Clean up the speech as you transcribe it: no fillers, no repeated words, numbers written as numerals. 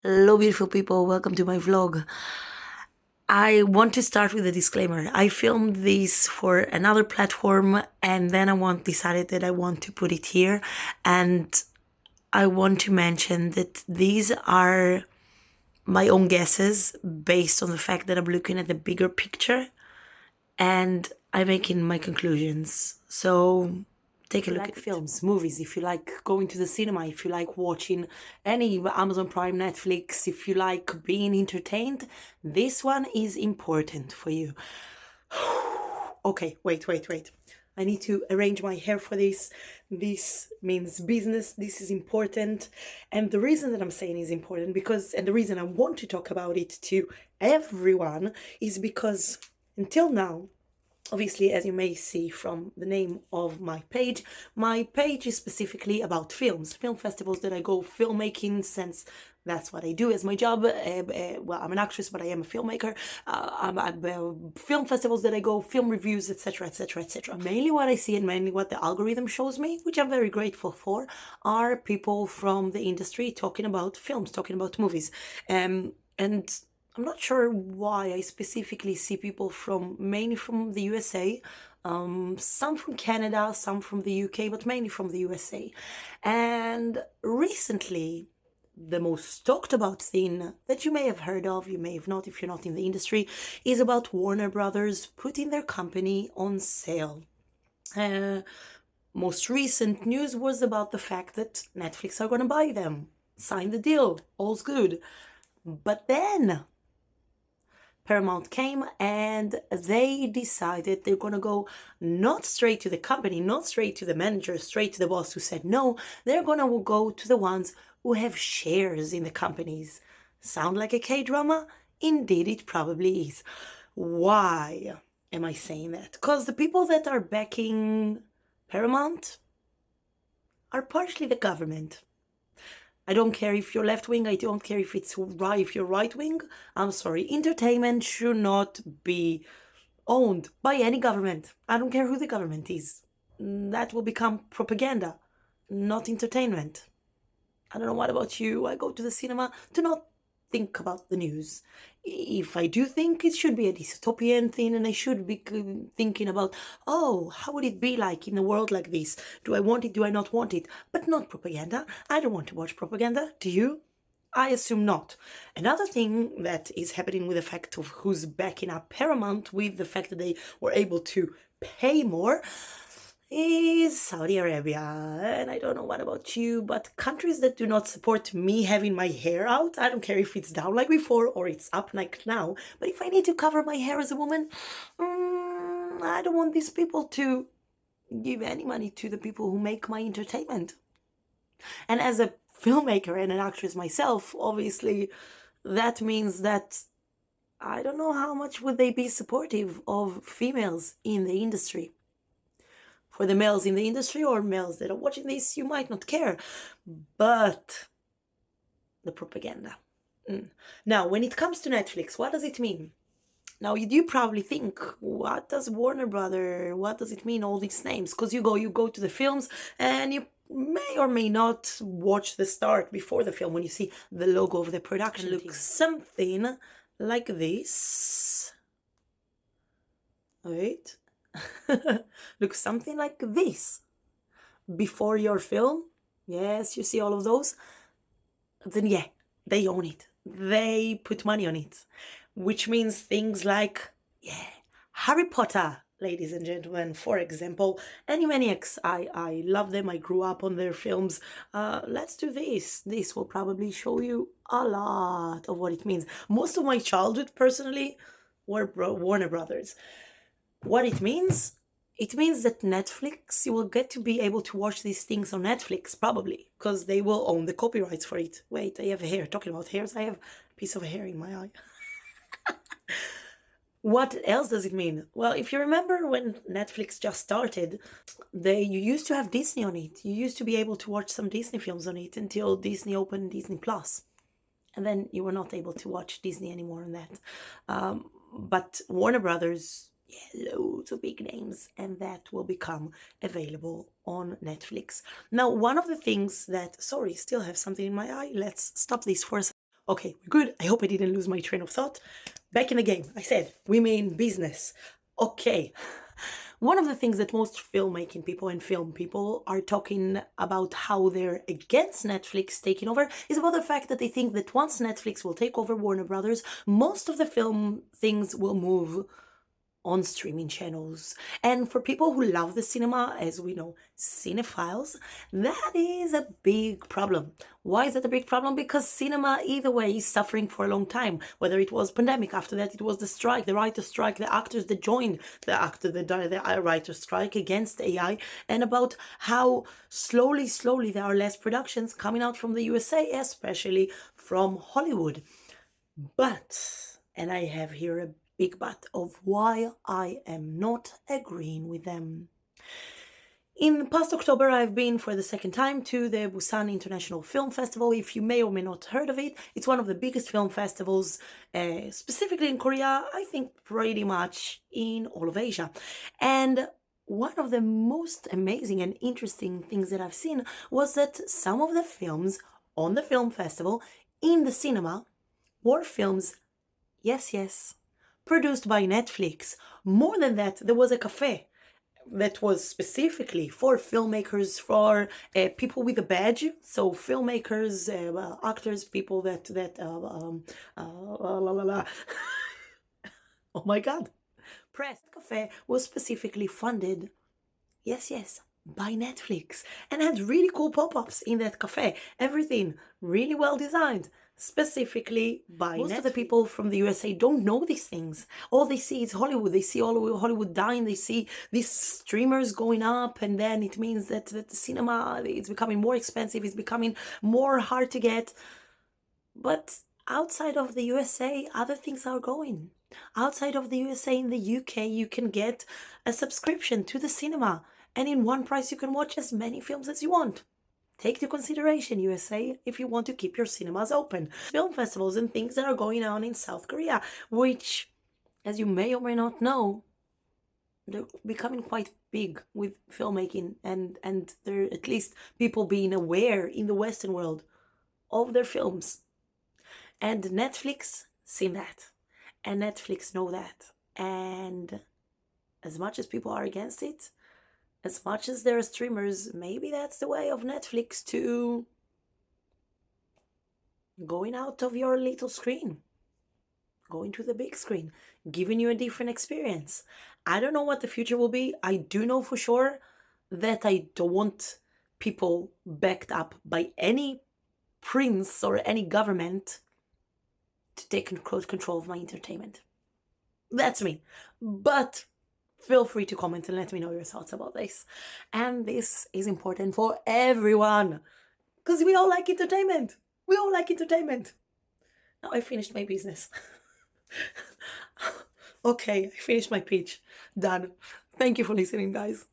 Hello, beautiful people. Welcome to my vlog. I want to start with a disclaimer. I filmed this for another platform and then decided that I want to put it here. And I want to mention that these are my own guesses based on the fact that I'm looking at the bigger picture and I'm making my conclusions. So take a look at films, movies, if you like going to the cinema, if you like watching any Amazon Prime, Netflix, if you like being entertained, this one is important for you. Okay, wait. I need to arrange my hair for this. This means business. This is important. And the reason that I'm saying is important and the reason I want to talk about it to everyone is because until now, obviously, as you may see from the name of my page is specifically about films, film festivals that I go, filmmaking, since that's what I do as my job. Well, I'm an actress, but I am a filmmaker. I'm at film festivals that I go, film reviews, etc., etc., etc. Mainly what I see and mainly what the algorithm shows me, which I'm very grateful for, are people from the industry talking about films, talking about movies. And I'm not sure why I specifically see people mainly from the USA, some from Canada, some from the UK, but mainly from the USA. And recently, the most talked about thing that you may have heard of, you may have not if you're not in the industry, is about Warner Brothers putting their company on sale. Most recent news was about the fact that Netflix are going to buy them. Sign the deal, all's good. But then Paramount came and they decided they're going to go not straight to the company, not straight to the manager, straight to the boss who said no. They're going to go to the ones who have shares in the companies. Sound like a K-drama? Indeed, it probably is. Why am I saying that? Because the people that are backing Paramount are partially the government. I don't care if you're left-wing, I don't care if you're right-wing. I'm sorry, entertainment should not be owned by any government. I don't care who the government is. That will become propaganda, not entertainment. I don't know what about you. I go to the cinema to not think about the news. If I do think it should be a dystopian thing and I should be thinking about, oh, how would it be like in a world like this? Do I want it? Do I not want it? But not propaganda. I don't want to watch propaganda. Do you? I assume not. Another thing that is happening with the fact of who's backing up Paramount, with the fact that they were able to pay more, is Saudi Arabia. And I don't know what about you, but countries that do not support me having my hair out, I don't care if it's down like before or it's up like now, but if I need to cover my hair as a woman, I don't want these people to give any money to the people who make my entertainment. And as a filmmaker and an actress myself, obviously that means that I don't know how much would they be supportive of females in the industry. For the males in the industry or males that are watching this, you might not care, but the propaganda. Now, when it comes to Netflix, what does it mean? Now, you do probably think, what does Warner Brother, what does it mean, all these names? Because you go to the films and you may or may not watch the start before the film when you see the logo of the production. It looks something like this. Wait. Looks something like this. Before your film, yes, you see all of those, then yeah, they own it. They put money on it, which means things like, yeah, Harry Potter, ladies and gentlemen, for example, Animaniacs, I love them, I grew up on their films. Let's do this. This will probably show you a lot of what it means. Most of my childhood, personally, were Warner Brothers. What it means? It means that Netflix, you will get to be able to watch these things on Netflix, probably, because they will own the copyrights for it. Wait, I have hair. Talking about hairs, I have a piece of hair in my eye. What else does it mean? Well, if you remember when Netflix just started, you used to have Disney on it. You used to be able to watch some Disney films on it until Disney opened Disney Plus. And then you were not able to watch Disney anymore on that. But Warner Brothers, yeah, loads of big names, and that will become available on Netflix. Now, one of the things that, sorry, still have something in my eye. Let's stop this for a second. Okay, we're good. I hope I didn't lose my train of thought. Back in the game, I said, we mean business. Okay. One of the things that most filmmaking people and film people are talking about how they're against Netflix taking over is about the fact that they think that once Netflix will take over Warner Brothers, most of the film things will move on streaming channels. And for people who love the cinema, as we know, cinephiles, that is a big problem. Why is that a big problem? Because cinema, either way, is suffering for a long time. Whether it was pandemic, after that it was the strike, the writer's strike, the actors that joined the writer's strike against AI, and about how slowly there are less productions coming out from the USA, especially from Hollywood. But, and I have here a big but of why I am not agreeing with them. In past October, I've been for the second time to the Busan International Film Festival. If you may or may not heard of it, it's one of the biggest film festivals, specifically in Korea, I think pretty much in all of Asia. And one of the most amazing and interesting things that I've seen was that some of the films on the film festival in the cinema were films, yes, produced by Netflix. More than that, there was a cafe that was specifically for filmmakers, for people with a badge. So filmmakers, actors, people oh my God. Press Cafe was specifically funded, yes, by Netflix, and had really cool pop-ups in that cafe. Everything really well designed, specifically by Most Netflix. Of the people from the USA don't know these things. All they see is Hollywood. They see all Hollywood dying. They see these streamers going up, and then it means that the cinema is becoming more expensive. It's becoming more hard to get. But outside of the USA, other things are going. Outside of the USA, in the UK, you can get a subscription to the cinema, and in one price you can watch as many films as you want. Take into consideration, USA, if you want to keep your cinemas open. Film festivals and things that are going on in South Korea, which, as you may or may not know, they're becoming quite big with filmmaking, and they're at least people being aware in the Western world of their films. And Netflix seen that, and Netflix know that. And as much as people are against it, as much as there are streamers, maybe that's the way of Netflix to going out of your little screen, going to the big screen, giving you a different experience. I don't know what the future will be. I do know for sure that I don't want people backed up by any prince or any government to take control of my entertainment. That's me. But feel free to comment and let me know your thoughts about this. And this is important for everyone, because we all like entertainment. We all like entertainment. Now I finished my business. Okay, I finished my pitch. Done. Thank you for listening, guys.